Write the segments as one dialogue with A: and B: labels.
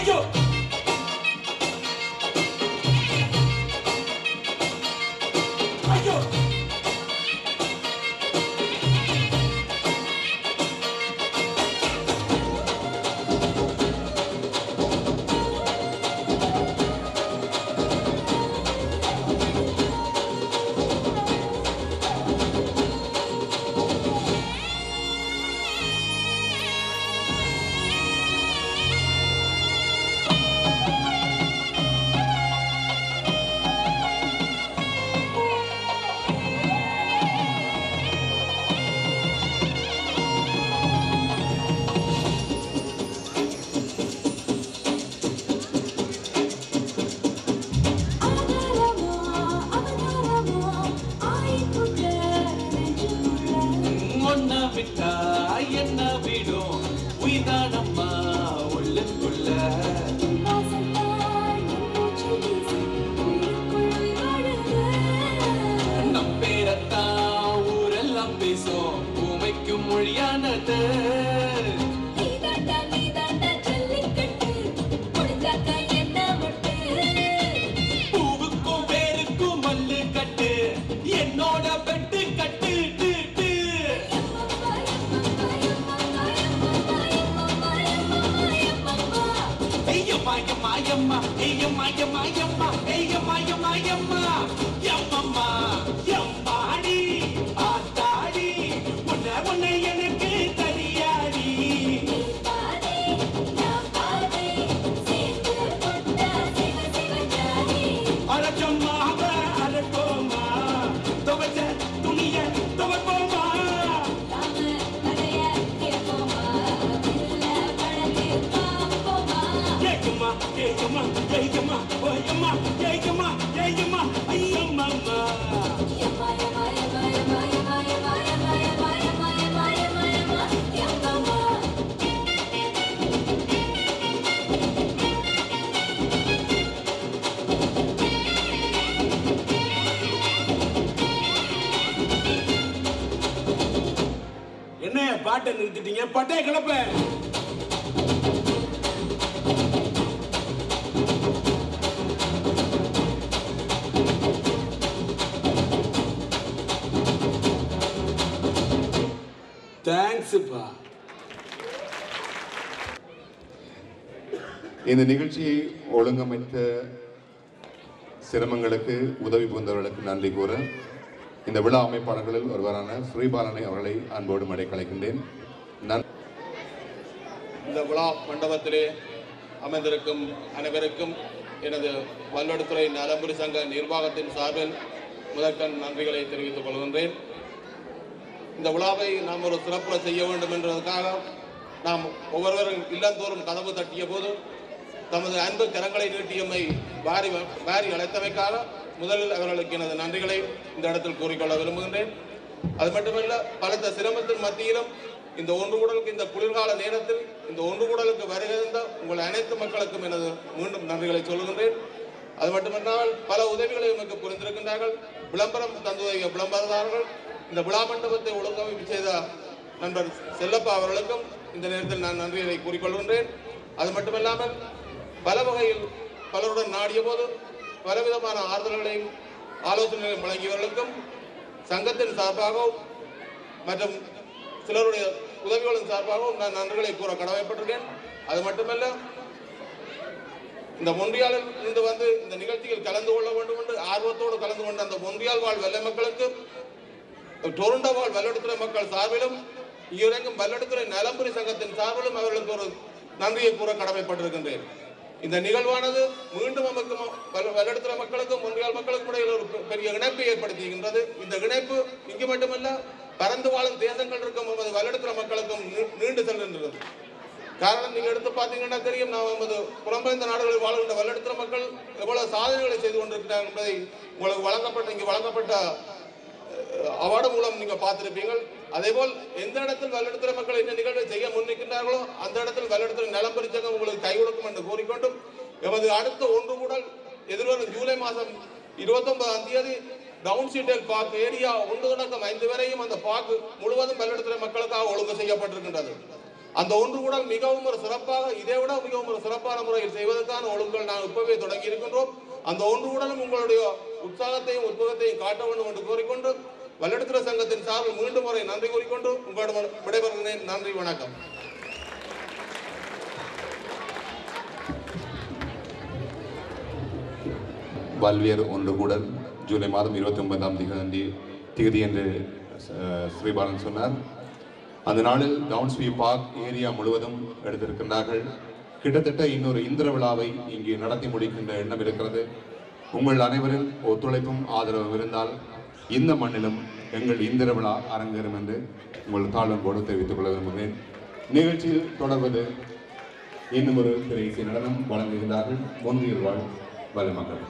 A: ஐயோ ஐயோ என்ன விடும் உயிர்தானம்மா உள்ளுக்குள்ள நம் பேரத்தான் ஊரெல்லாம் பேசும் பூமைக்கும் மொழியானது பூவுக்கும் வேருக்கும் மல்லு கட்டு என்னோட பெட்டு கட்டு Yamma, yamma, yamma, yamma, yamma, yamma, yamma, yamma, yamma, ஆத்தாடி உன்னை எனக்கு தெரியாடி அரச்சம்மாவ அரக்கோமா துவச்ச துணிய துவக்கோமா Yamma, yamma, oh yamma, yamma, yamma, yamma, yamma, என்ன பாட்டை நிறுத்திட்டீங்க பட்டே கிளப்ப தேங்க்ஸ்ப்பா.
B: இந்த நிகழ்ச்சியை ஒழுங்கமைத்த சிரமங்களுக்கு உதவி புரிந்தவர்களுக்கு நன்றி கூற இந்த விழா அமைப்பாளர்களில் ஒருவரான ஸ்ரீபாலனை அவர்களை அன்போடு மடை கலைக்கின்றேன்.
C: இந்த விழா மண்டபத்திலே அமைந்திருக்கும் அனைவருக்கும் எனது வல்லடுத்துறை நலம்புரி சங்க நிர்வாகத்தின் சார்பில் முதற்கண் நன்றிகளை தெரிவித்துக் கொள்கின்றேன். இந்த விழாவை நாம் ஒரு சிறப்புற செய்ய வேண்டும் என்பதற்காக நாம் ஒவ்வொருவரும் இல்லந்தோறும் கதவு தட்டிய போது தமது அன்பு கரங்களை நீட்டியம்மை வாரி அழைத்தமைக்காக முதலில் அவர்களுக்கு எனது நன்றிகளை இந்த இடத்தில் கூறிக்கொள்ள விரும்புகின்றேன். அது மட்டுமல்ல, பலத்த சிரமத்தின் மத்தியிலும் இந்த ஒன்று கூடலுக்கு இந்த குளிர்கால நேரத்தில் இந்த ஒன்று கூடலுக்கு வருகின்ற உங்கள் அனைத்து மக்களுக்கும் எனது மீண்டும் நன்றிகளை சொல்லுகின்றேன். அது மட்டுமல்லாமல் பல உதவிகளை நமக்கு புரிந்திருக்கின்றார்கள். விளம்பரம் தந்துவதிய விளம்பரதாரர்கள், இந்த விழா மண்டபத்தை ஒழுங்கமைப்பு செய்த நண்பர் செல்லப்பா அவர்களுக்கும் இந்த நேரத்தில் நான் நன்றியை கூறிக்கொள்கின்றேன். அது மட்டுமல்லாமல் பல வகையில் பலருடன் நாடிய போது பலவிதமான ஆறுதல்களையும் ஆலோசனைகளையும் வழங்கியவர்களுக்கும் சங்கத்தின் சார்பாகவும் மற்றும் சிலருடைய உதவிகளின் சார்பாகவும் நான் நன்றிகளை கூற கடமைப்பட்டிருக்கேன். அது மட்டுமல்ல, இந்த மொன்றியாலில் இருந்து வந்து இந்த நிகழ்ச்சியில் கலந்து கொள்ள வேண்டும் என்று ஆர்வத்தோடு கலந்து கொண்ட அந்த மொன்றியால் வாழ் வெள்ளை மக்களுக்கு டொரண்டோ வாழ் வல்லடுத்துறை மக்கள் சார்பிலும் இங்கிருக்கும் வல்லடுத்துறை நலம்புரி சங்கத்தின் சார்பிலும் அவர்களுக்கு ஒரு நன்றியை கூற கடமைப்பட்டிருக்கின்றேன். இந்த நிகழ்வானது மீண்டும் வல்லடுத்துறை மக்களுக்கும் மொன்றியால் மக்களுக்கும் இடையில் ஒரு பெரிய இணைப்பை ஏற்படுத்துகின்றது. இந்த இணைப்பு இங்கு மட்டுமல்ல, பறந்து வாழும் தேசங்கள் இருக்கும் நமது வல்லடுத்துறை மக்களுக்கும் நீண்டு செல்கின்றது. காரணம், நீங்க எடுத்து பார்த்தீங்கன்னா தெரியும், நாம் நமது புறம்பெயர்ந்த நாடுகளில் வாழ்கின்ற வல்லடுத்துறை மக்கள் எவ்வளவு சாதனைகளை செய்து கொண்டிருக்கிறார்கள் என்பதை உங்களுக்கு இங்கு வழங்கப்பட்ட அவார்டு மூலம் நீங்க பார்த்திருப்பீர்கள். அதேபோல் எந்த இடத்தில் வல்லடுத்துறை மக்கள் இந்த நிகழ்வை செய்ய முன்னிற்கின்றார்களோ அந்த இடத்தில் வல்லடுத்துறை நலம்புரி சங்கம் உங்களுக்கு கை கொடுக்கும் என்று கூறிக்கொண்டும், எமது அடுத்த ஒன்று கூடல் எதிர்வரும் ஜூலை மாதம் 29ஆம் தேதி டவுன் சீட்டல் பார்க் ஏரியா 1 தொடக்கம் 5 வரையும் அந்த பார்க் முழுவதும் வல்லடுத்துறை மக்களுக்காக ஒழுங்கு செய்யப்பட்டிருக்கின்றது. அந்த ஒன்று கூடல் மிகவும் ஒரு சிறப்பாக இதை விட மிகவும் ஒரு சிறப்பான முறையில் செய்வதற்கான ஒழுங்குகள் நாங்கள் இப்பவே தொடங்கி இருக்கின்றோம். அந்த ஒன்று கூடலும் உங்களுடைய உற்சாகத்தையும் உத்வேகத்தையும் காட்ட வேண்டும் என்று கூறிக்கொண்டு வல்லெடுத்துறை சங்கத்தின் சார்பில் மீண்டும் முறை நன்றி கூறிக்கொண்டு உங்களிடம் விடைபெறுகிறேன். நன்றி, வணக்கம்.
B: வல்வியர் ஒன்று கூடல் ஜூலை மாதம் 29ஆம் தேதி என்று ஸ்ரீபாலன் சொன்னார். அந்த நாளில் டவுன்ஸ்வி பார்க் ஏரியா முழுவதும் எடுத்திருக்கின்றார்கள். கிட்டத்தட்ட இன்னொரு இந்திர விழாவை இங்கே நடத்தி முடிக்கின்ற எண்ணம் இருக்கிறது. உங்கள் அனைவரின் ஒத்துழைப்பும் ஆதரவும் இருந்தால் இந்த மண்ணிலும் எங்கள் இந்திர விழா அரங்கேறும் என்று உங்கள் தாழ்வன்போடு தெரிவித்துக் கொள்ள விரும்புகிறேன். நிகழ்ச்சியில் தொடர்வது இன்னும் ஒரு திரை இசை நடனம் வழங்குகிறார்கள் ஒன்றியல் வாழ் வலை மக்கள்.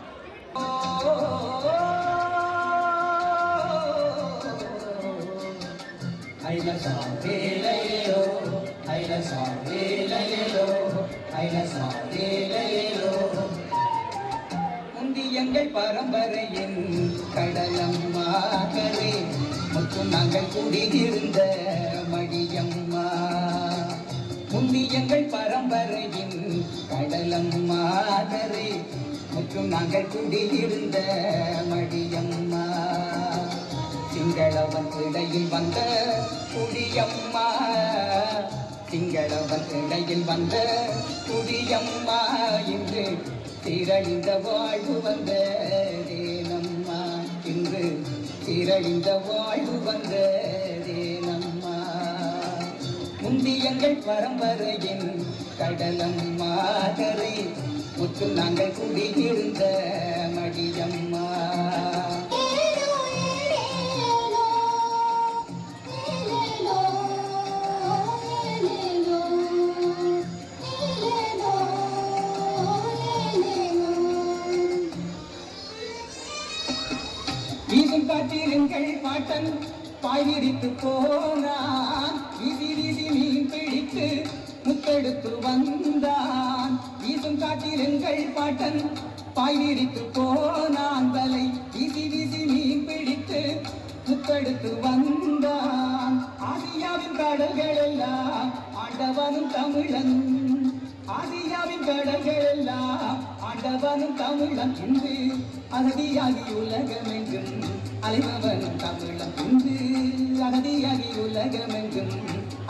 D: முந்தியங்கள் பரம்பரையின் கடலம்மாக்களே மற்றும் நாங்கள் குடியிருந்த மடியம்மா. முந்தியங்கள் பரம்பரையின் கடலம்மாக்களே மற்றும் நாங்கள் குடியிருந்த மடியம்மா. சிங்களவன் இடையில் வந்த குடியம்மா, சிங்களவன் இடையில் வந்த குடியம்மா. இன்று திரளிந்த வாழ்வு வந்த தேனம்மா, இன்று திரளிந்த வாழ்வு வந்த தேனம்மா. முந்தியங்கள் பரம்பரையின் கடலம்மா கரை முற்று நாங்கள் குடியிருந்த மடியம்மா. வீசும் காற்றிருங்கள் பாட்டன் பாய்விரித்து போனான், வீசி வீசி மீன் பிடித்து முத்தெடுத்து வந்தான். வீசும் காற்றிருங்கள் பாட்டன் பாய்விரித்து போனான், தலை வீசி வீசி மீன் பிடித்து முத்தெடுத்து வந்தான். ஆசியாவின் கடல்கள் எல்லாம் ஆண்டவனும் தமிழன், ஆசியாவின் கடல்கள் எல்லாம் ஆண்டவனும் தமிழன். இன்று அகதியாகி உலகமெங்கும் அலைபவனும் தமிழன், இன்று அகதியாகி உலகமெங்கும்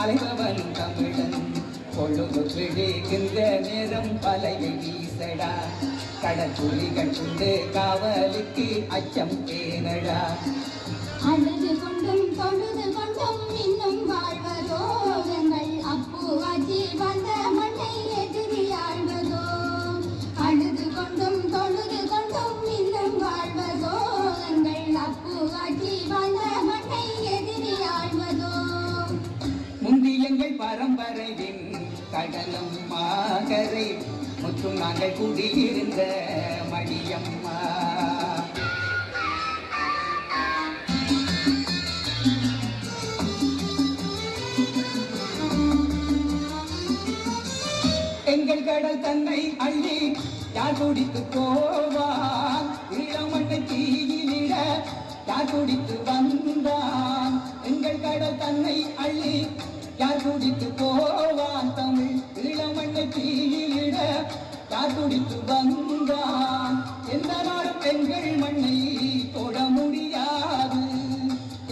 D: அலைபவனும் தமிழன். பொழுது பிடிக்கின்ற நேரம் பலையை வீசடா, கடற்குழிகள் கொண்டு காவலுக்கு அச்சம் தேனடா.
E: அழுது கொண்டும் தொழுது கொண்டும் இன்னும் வாழ்வதோ, எங்கள் அப்பு ஆட்சி வந்த மண்ணை எதிரியாழ்வதோ. அழுது கொண்டும் தொழுது கொண்டும் இன்னும் வாழ்வதோ, எங்கள் அப்பு ஆட்சி வந்த மண்ணை எதிரியாழ்வதோ.
D: முந்தி எங்கள் பரம்பரையின் கடலும் மாகரை மற்றும் நாங்கள் குடியிருந்த மடியம்மா. எங்கள் கடல் தன்னை அள்ளி யார் குடித்து போவான், ஈழமண்ணை தீயிலிட யார் குடித்து வந்தான். எங்கள் கடல் தன்னை அள்ளி யார் குடித்து போவான், தமிழ் ஈழமண்ணை தீயிலிட யார் குடித்து வந்தான். எந்த நாடும் எங்கள் மண்ணை தொட முடியாது,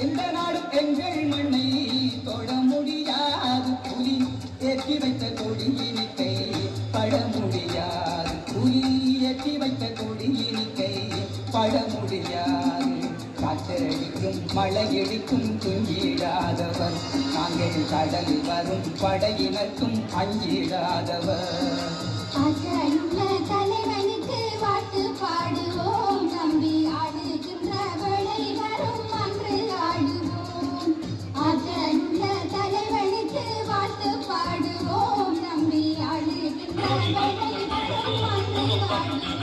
D: எந்த நாடும் எங்கள் மண்ணை தொட முடியாது. புலி ஏற்றி வைத்த கொடியினிக்கை பட முடியாது, புலி ஏற்றி வைத்த கொடியினிக்கை பட முடியாது. காற்றடிக்கும் மழையடிக்கும் துஞ்சிடாதவர், நாங்கள் கடலில் வரும் படையினருக்கும் அஞ்சிடாதவர்.
E: ஆற்றலுள்ள தலைவனுக்கு வாழ்த்து பாடுவோம், நம்பி ஆடுகின்ற வேளை வரும் அன்று ஆடுவோம். ஆற்றலுள்ள தலைவனுக்கு வாழ்த்து பாடுவோம், நம்பி ஆடுகின்ற வேளை வரும் அன்று ஆடுவோம்.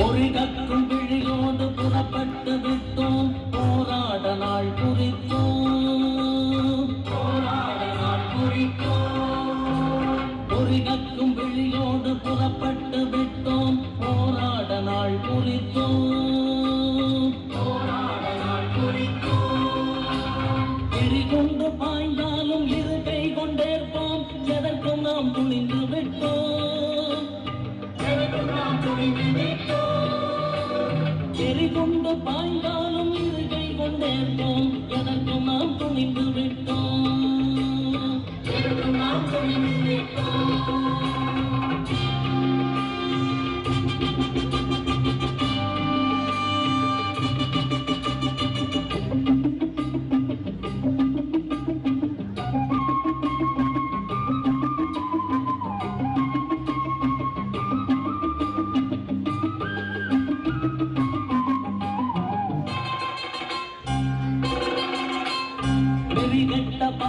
D: ஒரு
F: கொண்டு பாய்ந்தாலும் இருக்கை கொண்டேற்போம் எதற்கும் நாம் துணிந்து விட்டோம் கொண்டு பாய்ந்தாலும் இருக்கை கொண்டேற்போம் எதற்கும் நாம் துணிந்து விட்டோம்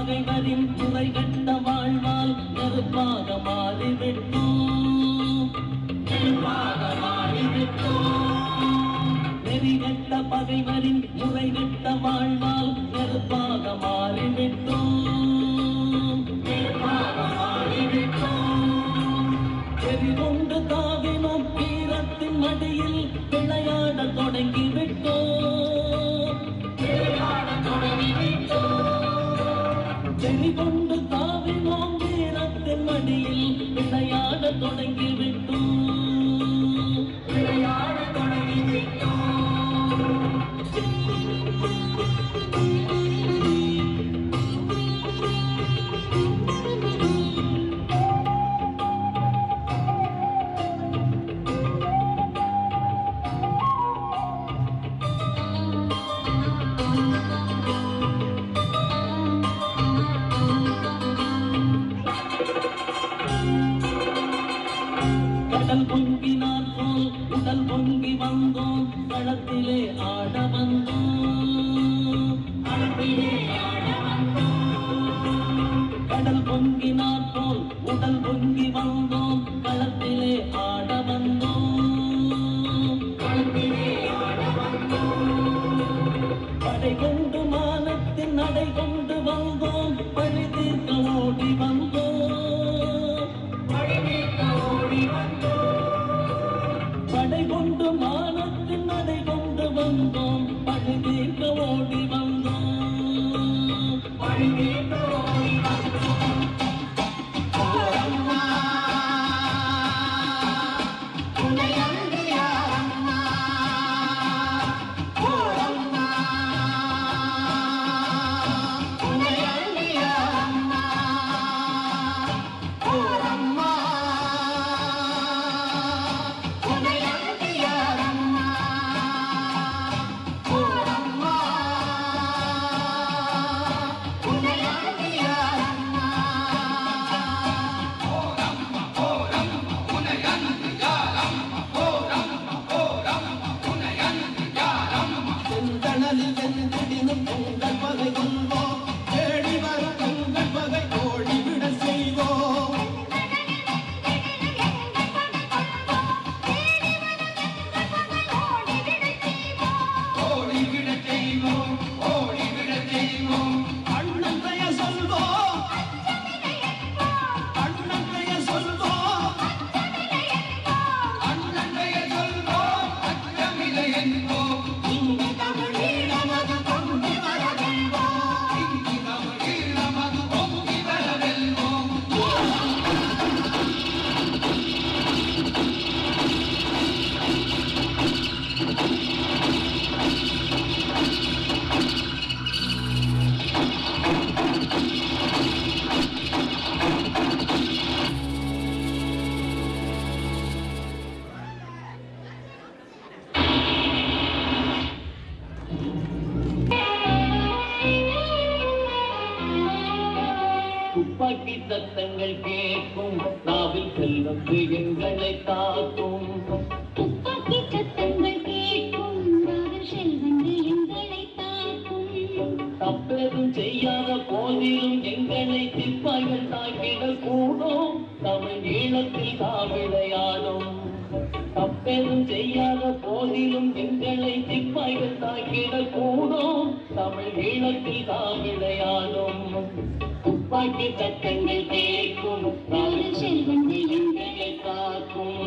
F: பகைவரின் துறை கட்ட வாழ்வால் நெருப்பாக மாறிவிட்டோம் நெறிகட்ட பகைவரின் துறை கட்ட வாழ்வால் நெருப்பாக மாறிவிட்டோம் எரிகொண்டு தாவினோம் வீரத்தின் மடியில் விளையாட தொடங்கிவிட்டோம் கொண்டு தாவினோம் வீரத்தின் மடியில் விளையாட தொடங்கிவிட்டோம் கடல் பொங்கினார் போல் உடல் பொங்கி வந்தோம் களத்திலே ஆட வந்தோம் கடல் பொங்கினார் போல் உடல் பொங்கி வந்தோம் களத்திலே ஆட வந்தோம் படை கொண்டு மானத்தின் நடை கொண்டு வந்தோம் பழி தீர்க்க ஓடி வந்தோம் படை கொண்டு மானத்தின் நடை கொண்டு வந்தோம் பழி தீர்க்க ஓடி வந்தோம் துப்பாக்கி சத்தங்கள் கேட்கும் நாவில் செல்வத்து எங்களை தாக்கும்
E: துப்பாக்கி சத்தங்கள் கேட்கும் நாவில் செல்வந்து எங்களை தாக்கும்
F: தப்பெதும் செய்யாத போதிலும் எங்களை சிப்பாய்கள் தாக்கிட கூடும் தமிழ் ஈழத்தில் தாவிளையாடும் தப்பெதும் செய்யாத போதிலும் எங்களை சிப்பாய்கள் தாக்கிட கூடும் தமிழ் ஈழத்தில் தாவிளையாடும் துப்பாக்கி சத்தங்கள் கேட்கும்
E: நாவில் செல்வந்து
F: எங்களை காக்கும்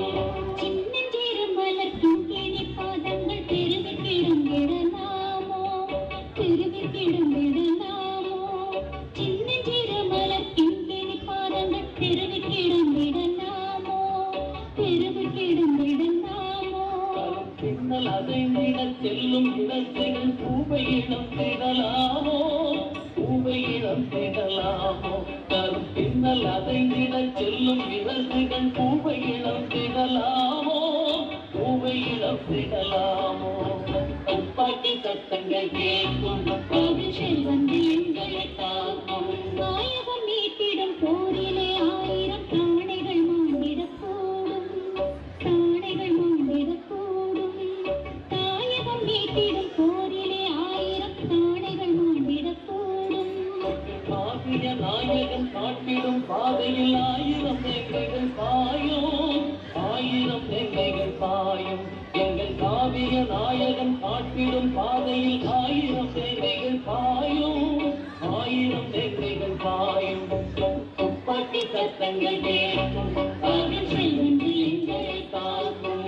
E: சின்னஞ்சிறு மலர்க்கும் கிளி பாதங்கள் தெருவில் கிடந்திடலாமோ தெருவில் கிடந்திடலாமோ
F: பூவையிடம் திடலாமோ பூவையிடம் திடலாமோ தரும் பின்னல் அதைந்திட செல்லும் விலங்குகள் பூவையிடம் திடலாமோ பூவையிடம் திடலாமோ துப்பாக்கி சத்தங்கள் கேட்கும்
E: காதல் செல்வந்து எங்களை காக்கும் நாயகம் மீட்டிடும் போரிலே 1000 பிராணிகள் மாண்டிடக்கூடும் பிராணிகள் மாண்டிடக்கூடும் தாயகம் மீட்டிடும் போரிலே 1000 பிராணிகள் மாண்டிடக்கூடும்
F: காவிய நாயகன் காட்டிடும் பாதையில் 1000 நெங்கைகள் பாயும் 1000 நெங்கைகள் பாயும் எங்கள் காவிய நாயகன் காட்டிடும் பாதையில் 1000 நெங்கைகள் பாயும் 1000 நெங்கைகள் பாயும் துப்பாக்கி சத்தங்கள் கேட்கும்
E: காதல் செல்வந்து எங்களை காக்கும்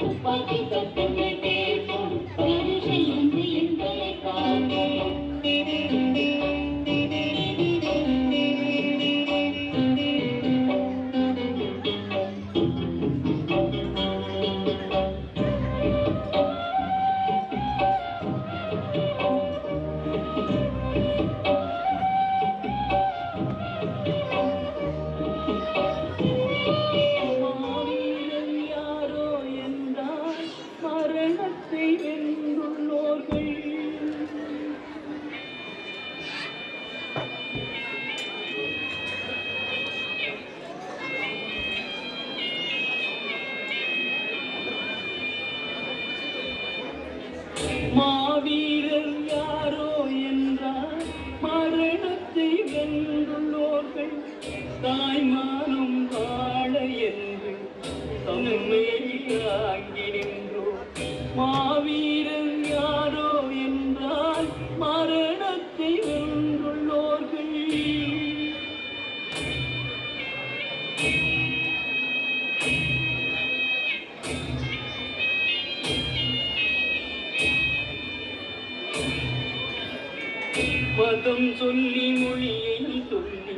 F: துப்பாக்கி சத்தங்கள் கேட்கும்
E: காதல் செல்வந்து எங்களை காக்கும்
F: மாவீரன் யாரோ என்றால் மரணத்தை வென்றுள்ளோர்கள் மாவீரர் யாரோ என்றால் மரணத்தை வென்றுள்ளோர்கள் தாய்மானும் வாழ என்று தம்மையாகி நின்றோம் மாவீரர் யாரோ என்றால் மரணத்தை வென்றுள்ளோர்கள் மதம் சொல்லி மொழியை சொல்லி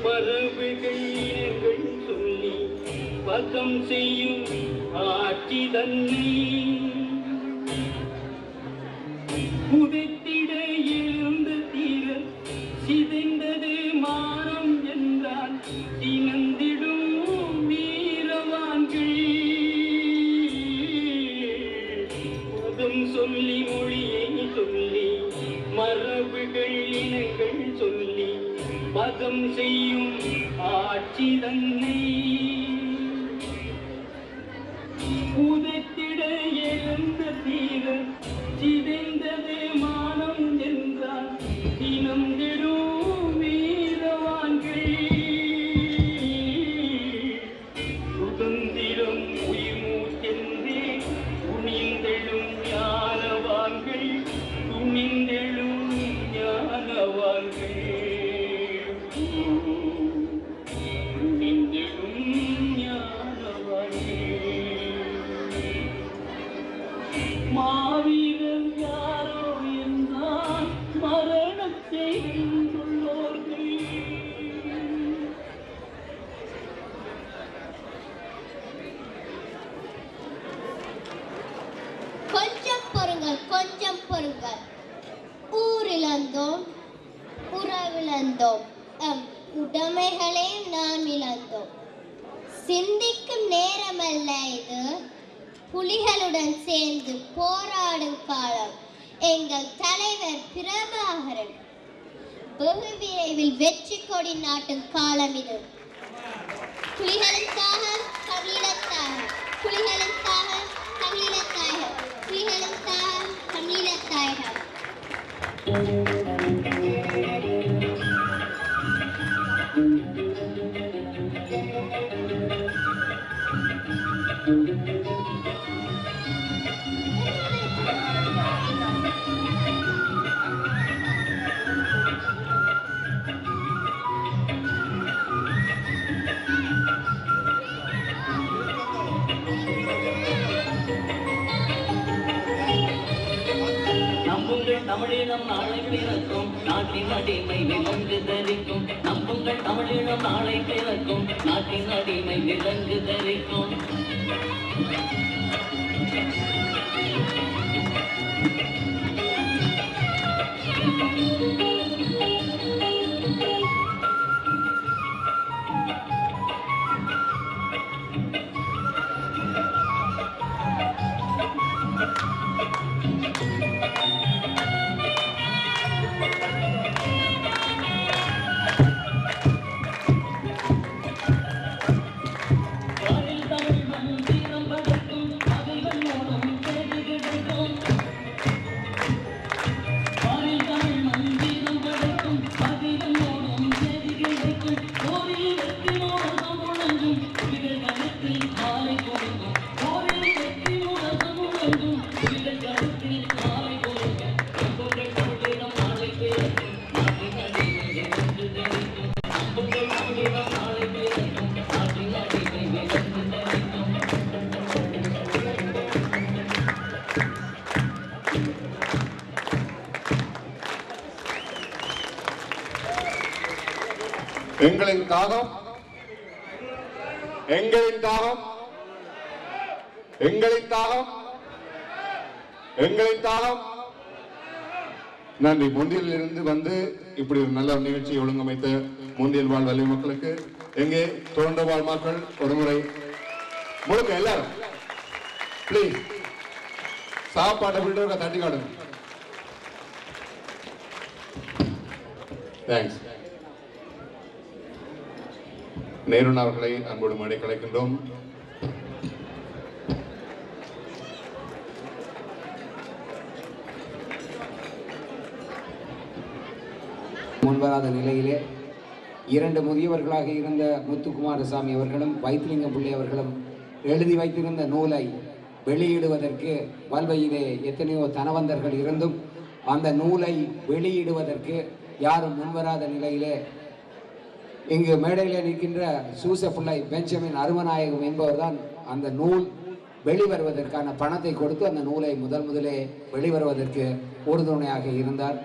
F: மரபுகள் இனங்கள் சொல்லி பதம் செய்யும் ஆட்சி தன்னை புதைத்திட எழுந்த தீர சிதைந்தது மானம் என்றால் தினந்திடும் வீரவான்கள் மதம் சொல்லி மொழியை சொல்லி மரபுகள் இனங்கள் சொல்லி மதம் செய்யும் ஆட்சி தன்னை புதைத்திட எழுந்த தீர சிதைந்தது மானம் என்றால் தினம் திடும் வீரவான்கள் சுதந்திரம் உயிர் மூச்சென்றே துணிந்தெழும் ஞானவான்கள் துணிந்தெழும் ஞானவான்கள் துணிந்தெழும் ஞானவான்கள் மாவீரர் யாரோ என்றால் மரணத்தை வென்றுள்ளோர்கள்
G: கொஞ்சம் பொறுங்கள் கொஞ்சம் பொறுங்கள் ஊரிழந்தோம் உறவிழந்தோம் உடைமைகளே நாம் இழந்தோம் சிந்திக்கும் நேரமல்ல இது புலிகளுடன் சேர்ந்து போராடும் காலம் எங்கள் தலைவர் பிரபாகரன் வெகு விரைவில் வெற்றி கொடி நாட்டும் காலம் இது புலிகளுக்காக தமிழீழத்தாக புலிகளுக்காக தமிழீழத்தாக புலிகளுக்காக தமிழீழத்தாக
F: நம்புங்கள் தமிழீழம் நாளை பிறக்கும் நாட்டின் அடிமை விலங்கு தரிக்கும் நம்புங்கள் தமிழீழம் நாளை பிறக்கும் நாட்டின் அடிமை விலங்கு தரிக்கும்
B: எங்களின் தாகம் எங்களின் தாகம் எங்களின் தாகம் எங்களின் தாகம். நன்றி. முந்தியில் இருந்து வந்து இப்படி ஒரு நல்ல நிகழ்ச்சியை ஒழுங்கமைத்த முந்தியல் வாழ் வலிமை மக்களுக்கு, எங்கே தோன்ற வாழ் மக்கள் ஒரு முறை முழுக்க எல்லாரும் பிளீஸ் சாப்பாட்டை விட்டு தட்டி காடுங்க. தேங்க்ஸ். நேருன் அவர்களை அன்போடு மேடை கலைக்கின்றோம்.
H: முன்வராத நிலையிலே 2 முதியவர்களாக இருந்த முத்துக்குமாரசாமி அவர்களும் வைத்திலிங்கம் பிள்ளை அவர்களும் எழுதி வைத்திருந்த நூலை வெளியிடுவதற்கு வல்வையிலே எத்தனையோ தனவந்தர்கள் இருந்தும் அந்த நூலை வெளியிடுவதற்கு யாரும் முன்வராத நிலையிலே இங்கு மேடையில் நிற்கின்ற சூசப்பிள்ளை பெஞ்சமின் அருமநாயகம் என்பவர்தான் அந்த நூல் வெளிவருவதற்கான பணத்தை கொடுத்து அந்த நூலை முதலே வெளிவருவதற்கு உறுதுணையாக இருந்தார்.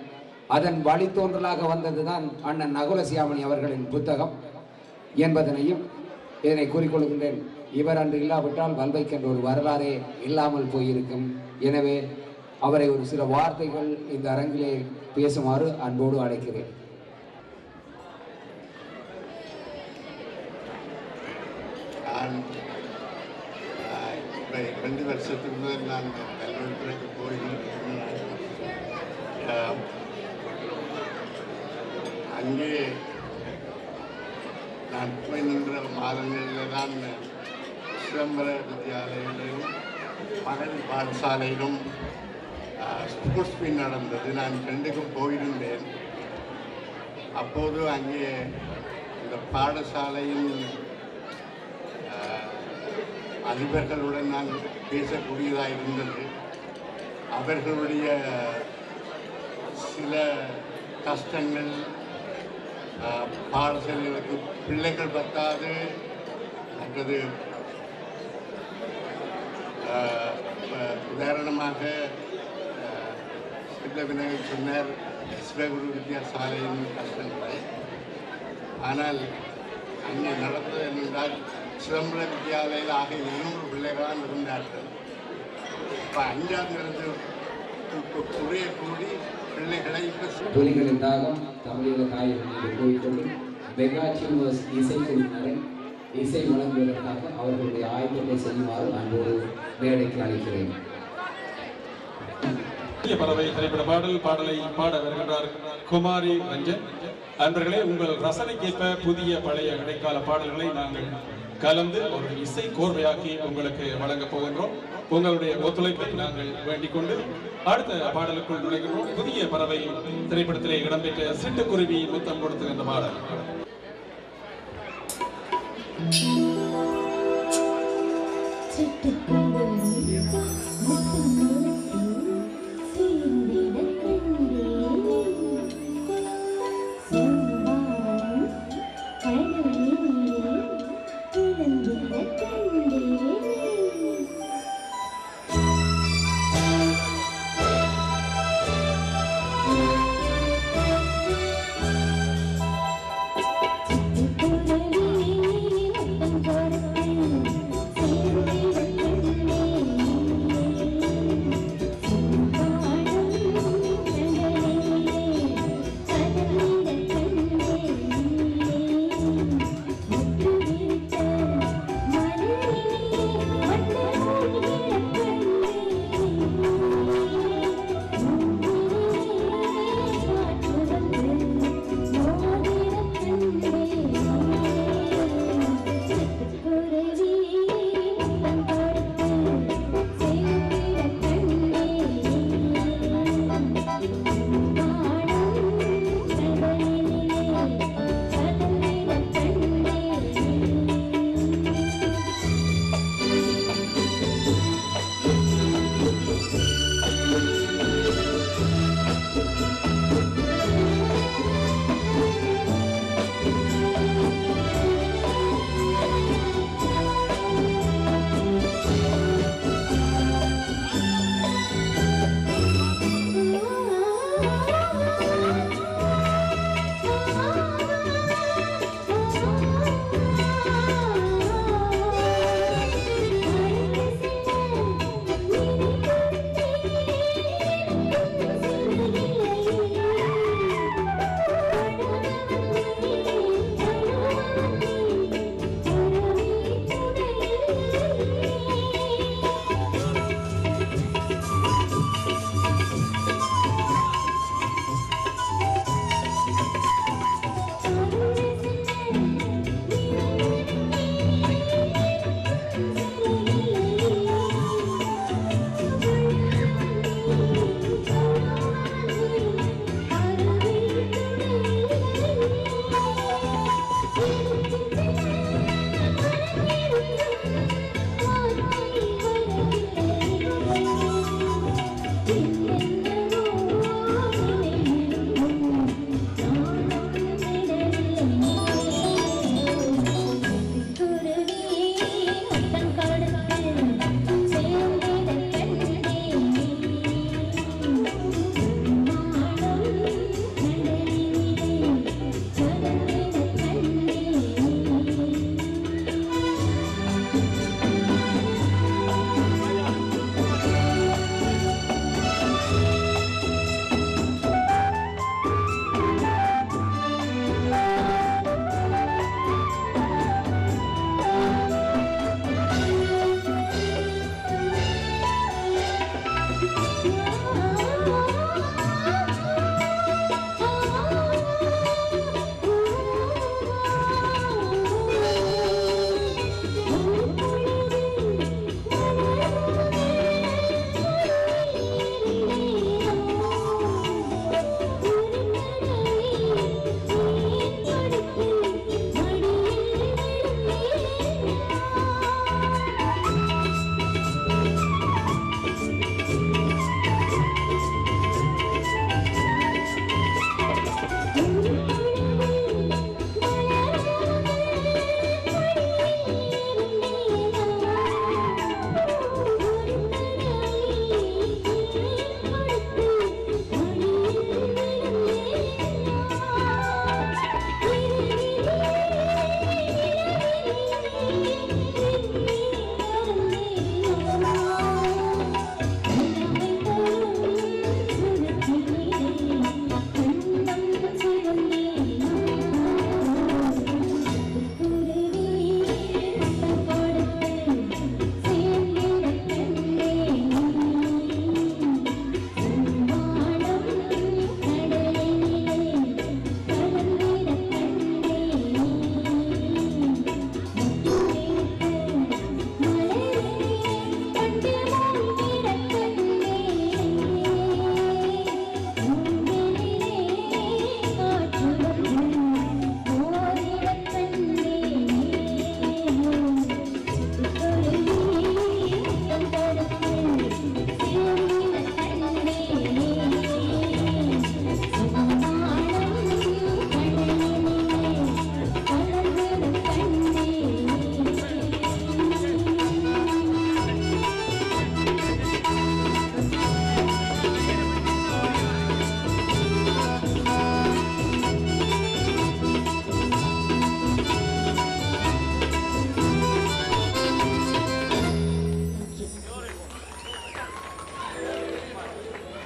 H: அதன் வழித்தோன்றலாக வந்ததுதான் அண்ணன் நகுலசியாமணி அவர்களின் புத்தகம் என்பதனையும் இதனை கூறிக்கொள்கின்றேன். இவர் அன்று இல்லாவிட்டால் வல்வைக்கென்ற ஒரு வரலாறே இல்லாமல் போயிருக்கும். எனவே அவரை ஒரு சில வார்த்தைகள் இந்த அரங்கிலே பேசுமாறு அன்போடு அழைக்கிறேன்.
I: நான் 2 வருஷத்துக்கு முதல் நான் கல்வெட்டுக்கு போயிருந்தேன். அங்கே நான் போய் நின்ற மாதங்களில் தான் சிதம்பர வித்யாலயிலும் மகளிர் பாடசாலையிலும் ஸ்போர்ட்ஸ் மீட் நடந்தது. நான் 2க்கும் போயிருந்தேன். அப்போது அங்கே இந்த பாடசாலையின் அதிபர்களுடன் நான் பேசக்கூடியதாக இருந்தது. அவர்களுடைய சில கஷ்டங்கள், பாடசாலைகளுக்கு பிள்ளைகள் பத்தாது, மற்றது உதாரணமாக சில விநாயகர் சொன்னார் சிவகுரு வித்யாசாலையின் கஷ்டங்களை. ஆனால் அங்கே நடந்தது என்னென்றால் சிதம்பர வித்யாலயில் ஆக 200 பிள்ளைகளாக இருந்தார்கள். இப்போ 5ஆம் இருந்து குறைய கூடி பிள்ளைகளை
H: துளிகளின் தாகம் தமிழக தாயகம் என்று கூறிக்கொண்டு மெகா இசைக்குழுவினரை இசை வழங்குவதற்காக அவர்களுடைய ஆயத்தத்தை செய்யுமாறு அன்போடு மேடைக்கு அழைக்கிறேன்.
J: பறவை திரைப்பட பாடலை பாட வருகின்றார் குமாரி ரஞ்சன். அன்பர்களே, உங்கள் ரசனைக்கேற்ப புதிய பழைய இடைக்கால பாடல்களை நாங்கள் கலந்து ஒரு இசை கோர்வையாக்கி உங்களுக்கு வழங்கப் போகின்றோம். உங்களுடைய ஒத்துழைப்பை நாங்கள் வேண்டிக் கொண்டு அடுத்த பாடலுக்குள் நுழைகின்றோம். புதிய பறவை திரைப்படத்திலே இடம்பெற்ற சிட்டுக்குருவி முத்தம் கொடுத்துகின்ற பாடல்.
E: Thank you.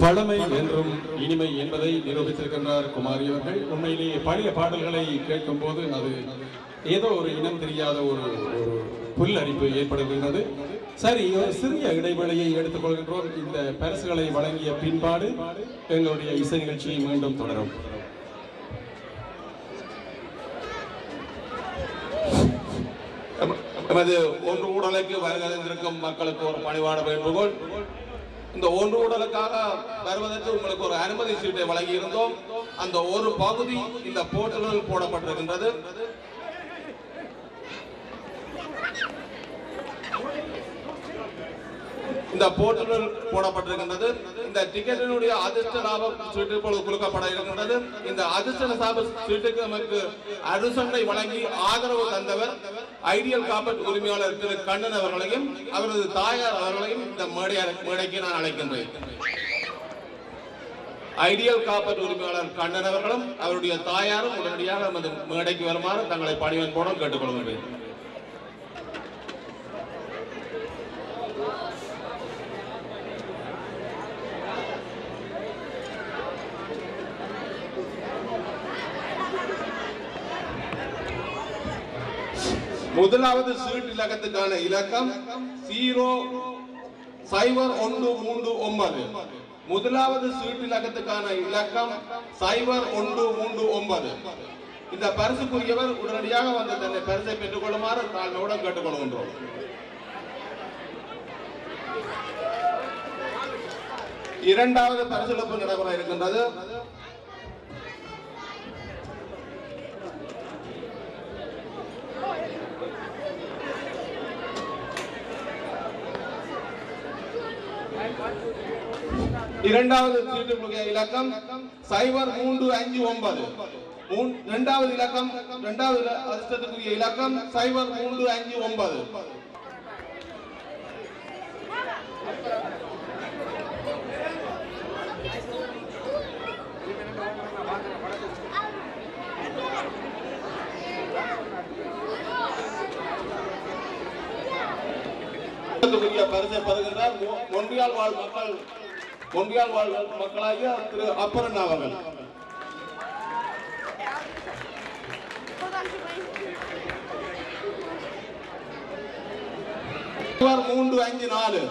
J: பழமை என்றும் இனிமை என்பதை நிரூபித்திருக்கின்றார் குமாரி அவர்கள். உண்மையிலேயே பழைய பாடல்களை கேட்கும் போது அது ஏதோ ஒரு இனம் தெரியாத ஒரு புல்லரிப்பு ஏற்படுகின்றது. சரி, ஒரு சிறிய இடைவெளியை எடுத்துக்கொள்கின்றோம். இந்த பரிசுகளை வழங்கிய பின்பாடு எங்களுடைய இசை நிகழ்ச்சியை மீண்டும் தொடரும்.
C: நமது ஒன்று ஊடலுக்கு வருகின்றிருக்கும் மக்களுக்கு ஒரு பணிவான வேண்டுகோள். இந்த ஒன்று ஊடலுக்காக வருவதற்கு உங்களுக்கு ஒரு அனுமதி சீட்டை வழங்கி இருந்தோம். அந்த ஒரு பகுதி இந்த போர்ட்டலில் போடப்பட்டிருக்கின்றது. இந்த போர்ட்டலில் போடப்பட்டிருக்கின்றது. இந்த டிக்கெட்டினுடைய அதிர்ஷ்ட லாப சீட்டு இப்பொழுது கொடுக்கப்பட இருக்கின்றது. இந்த அதிர்ஷ்ட லாப சீட்டுக்கு நமக்கு அனுசரணை வழங்கி ஆதரவு தந்தவர் ஐடியல் காப்பட் உரிமையாளர் திரு கண்ணன் அவர்களையும் அவரது தாயார் அவர்களையும் இந்த மேடைக்கு நான் அழைக்கின்றேன். ஐடியல் காப்பட் உரிமையாளர் கண்ணன் அவர்களும் அவருடைய தாயாரும் உடனடியாக நமது மேடைக்கு வருமாறு தங்களை பணிவன்போடு கேட்டுக்கொள்கின்றேன். முதலாவது சீட் இலக்கத்துக்கான இலக்கம் 00139. முதலாவது சீட் இலக்கத்துக்கான இலக்கம் 0139. இந்த பரிசுக்குரியவர் உடனடியாக வந்து தன்னை பரிசை பெற்றுக் கொள்ளுமாறு தாழ்மையுடன் கேட்டுக்கொள்கின்றோம். இரண்டாவது பரிசளிப்பு நடைபெற இருக்கின்றது. இரண்டாவது சீட்டுக்குரிய இலக்கம் 0359. இரண்டாவது இலக்கம், இரண்டாவது அதிர்ஷ்டத்துக்குரிய இலக்கம் 0359. பரிசை பெறுகின்றார் ஒன்றியால் வாழ் மக்களாகிய திரு அப்பரன் அவர்கள். 354